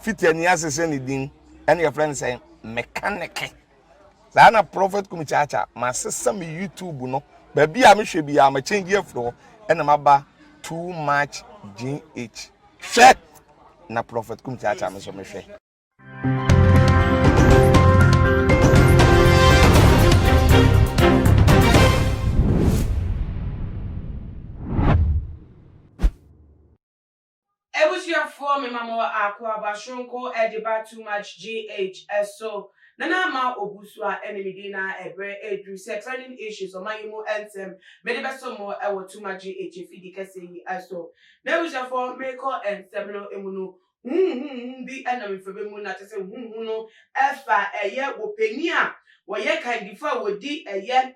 fit any as anything, and your friend saying mechanic. Sana prophet kumichacha, my sister me YouTube no, baby I should be a change here floor, and I'm about too much GH. Share na prophet kumichacha, me so me share. For me, Mama Aqua Bashonko, Ediba too much GH. So, Nana Ma Obusua, enemy dinner, Ebre, Edru, sex, running issues, or my emo anthem, Medibaso more, I will too much GH if he can say so. There was a for Mako and Semino Emuno. The enemy for Bemuna to say, no, Efa, a year, Openia, where ye can defer with D a year,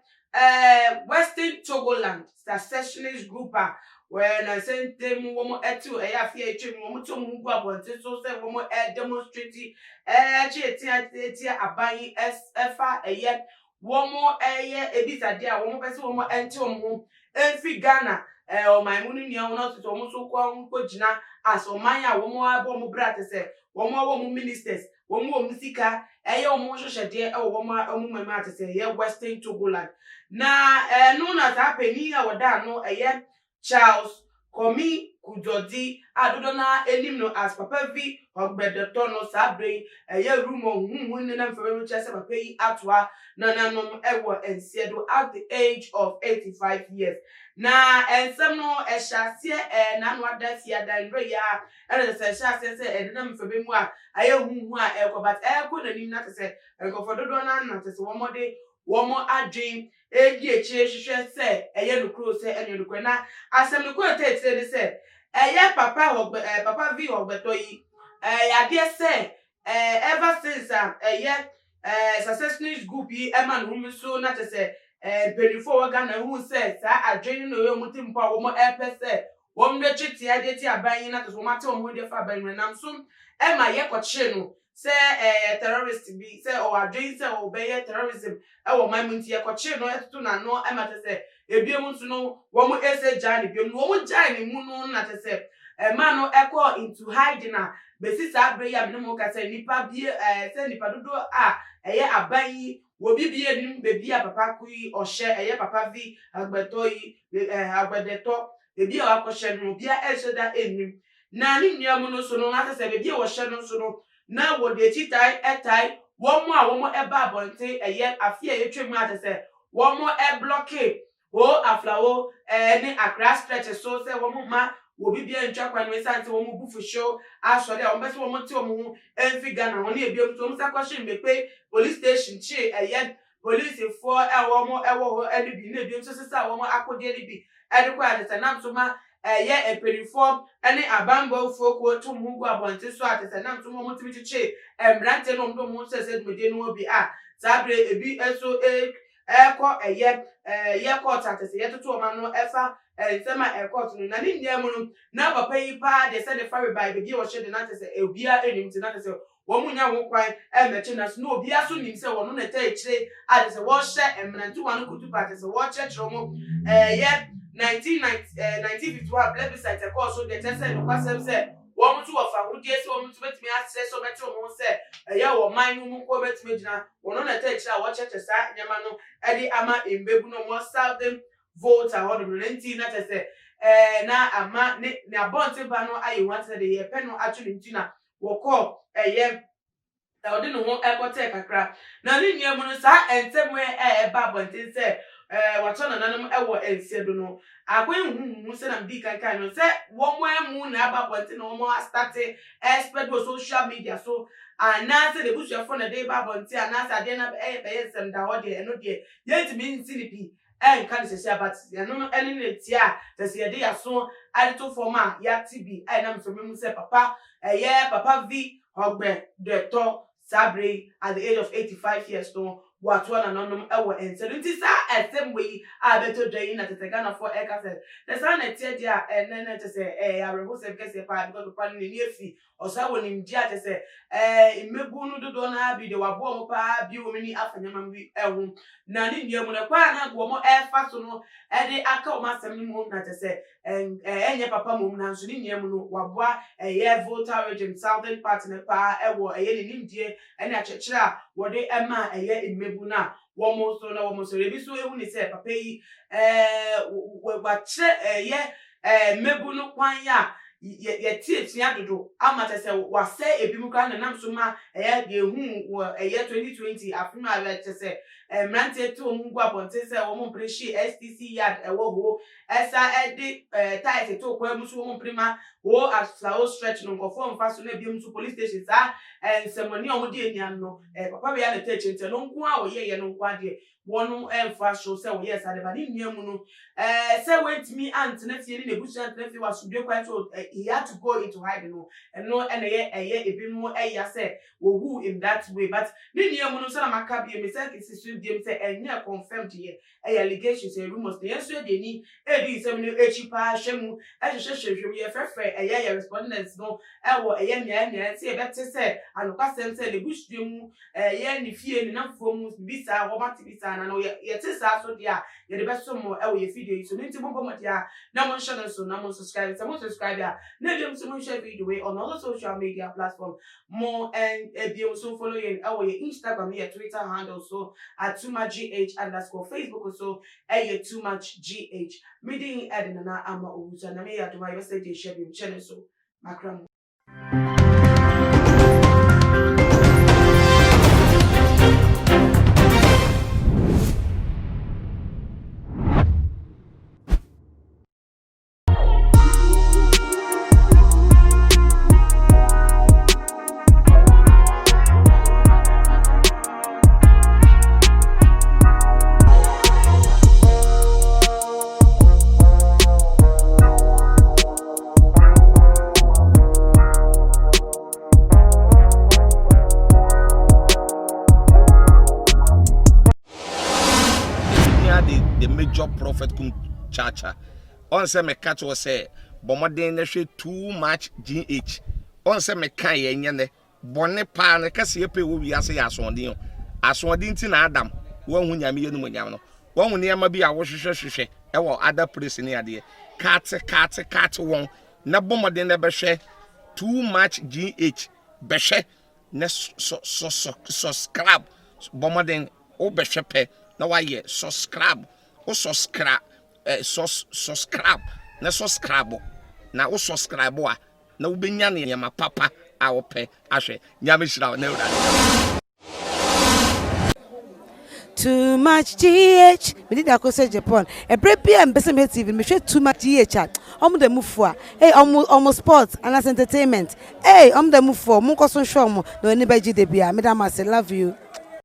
Western Togoland, secessionist grouper. When I sent them woman etu a fear trim woman to move up on so say woman demonstrating tia a buying SFA a yet one more a year a bit a dear one person woman enter home and free Ghana or my money near not to almost so called Kojina as or Maya one more bomb brata say one more woman ministers one more musica a year more dear or one more woman matter say here Western Togoland now known as happening or down no a year Charles Komi Kujodi Adodona Elimno as Papa V Ogbedotono Sabre a year room on whom for chess of a pay atwa nananum ever and Sedo at the age of 85 years. Na and some no a chassis and nanwa desia than Raya and a chassis and number for Bimwa. I am who I echo, but I couldn't not say and go for the donor not as one more day. One more a dream, she said, a yellow crow say, and you na asem no ko take say papa papa V Ogbetoyi dear say ever since successful group yi man who so na to say penifo Ghana who say sa adwene no yo mutim pa wo mo say wo mo twiti ade ti aban na to so mate wo mo de fa ban nam so ye koche no say terrorist be say o adwene say o be terrorism wo man munti ye koche no etutu na no to say ebiemu nso no wo mo ese jani biemu wo mo jani mu no na te se man no echo into hiding na besisa abre ya me mo ka se nipa bi se nipa dodo a eye aban yi wo bibie nim bebi a papa kui ohye eye papa vi Ogbetoyi agbedeto bebi a wakɔhye no bia eheda enim na ni nuamu no so no na te se bebi a wo hye no so no na wo de chitai etai wo mo a wo mo eba abonte eye afia yetwemu ate se wo mo blockade o aflawo ni Accra stretch so say wo ma wo bibia ntwa kwan we santi wo mu bufu show asori a wo bese wo mo ti wo mu enfi Ghana wo na ebiem so mo sakwashi mbepe police station chi police for wo mo wo ho bi na ebiem so sisa wo mo akode ni bi edekwa de sanam so ma eperiform ani abambo foko to mu gu abonte so ate sanam so mo timi chi emrante no ndo mo sese de no bi sabre ebi eso eko ye court atese ye toto ma no efa sema court no na ni ndem no na papa yi pa de se de fare by be wo hye de na tese obia enim ti na tese wo munya ho kwan meche na no obia so nim se wo no na ta ekire atese wo hye emnantu wan kutu pa tese wo chechero mo ye 1951 plebiscite course so de tese no kwasem se wo mutu wo fa hudie se wo mutu betimi asese so beche wo se ye wo man no mu ko betimi gina wo no na ta ekire a wo cheche sa nyama no edi ama embebu no mo southern vote a hodo renti na tese na ama ne abonte ba no ayi wan tese de ye pe no atuni ntina wo ko ye odi no ho ekote kakra na ni nuamu no sa entemwe ba abonte se wato na nanam ewo ensiedo no akwenhu se na mbi kankan no se wo mo emu na aba abonte no mo start expert go social media so ana se de busu for na dey ba abonte ana se ade na be sem da ho de eno de yetimi nsilipi kan se about no eni ne tia se ye de yaso ade to forma ya TB na mfemu se papa papa V Ogbedeto Sabre at the age of 85 years no watu na nonom ewo ensero nti sa esem we abeto dwan na tete Ghana for eka se the sa na tie dia ene te se areho se kese pa because pa ni efi osa woni mdia te se imebu no dodo na bi de wabo mo pa bi wo mini afanyama bi ehu na ni nua mu na kwa na go mo efa so no de aka o masem ni mo na te se enye papa mo na so ni nua mu no waboa Volta region southern part na pa ewo ni nimdie ene achechire a wode ema imebu na womo so ebi so ehu ni se papa yi wa kire mebu no kwan ya ye tie dodo amata se wase ebi mu kan nam so ma de hu 2020 afunu a te se mrante to mu gwa ponte se wo mo preshi STC yard ewo ho esa edi tight to kwa mu so wo mo prima wo asao stretch no confirm fa so na bi mu so police station sa semoni o mo de enian no papa be ya na teche nte no nko a wo ye no nko ade wonu emfa so se wo yes ade ba ni nua mu no say went me aunt na fie ni nebusu aunt na fie wa so de kwa so he had to go into hiding no and no and ebi mu say wo who in that way but ni nua mu no so na maka bi me say isi dem say enye confirmed here allegations and rumors dey so dey ni ebi say me echipa hwemu ehwehwehwehwe ye frefre ye respondents no ewo nya say better say anokasem say nebusu mu ye ni fie ni namfo mu bisa wo mate bisa na no ye tesa so dia ye de beso mo ewo ye video so nti mo bomo dia na mo share so na mo subscribe so mo subscribe ya na dem so mo share video on all the social media platform mo and be also follow ye ewo ye Instagram ye Twitter handle so at @tumagh_ Facebook so ye tumagh meeting edina ama owusa na me ya to my message share bi channel so makram. The major prophet kum chacha on say me catch was say bomoden na hwe too much GH on say me kan ye nyene bone pa na kase ye pe wo wi ase ya asonden ti na adam wo hu nyame ye no nyam no wo hu ne ma bi a wo hwehwehwehwe e wo other place ne ade kat won na bomoden na be hwe too much GH be hwe na subscribe bomoden o be hwe pe na wa ye subscribe o subscribe subscribe na subscribe na o subscribe a na wo benya ne ma papa a wo pe ahwe nyame hira na ewura. Too much GH. We did that say Japan. A break and Besame TV. Me share too much GH. The move for. Hey, almost sports and as entertainment. Hey, the move for. Munko so show mo. No anybody de bia. Madam, I say love you.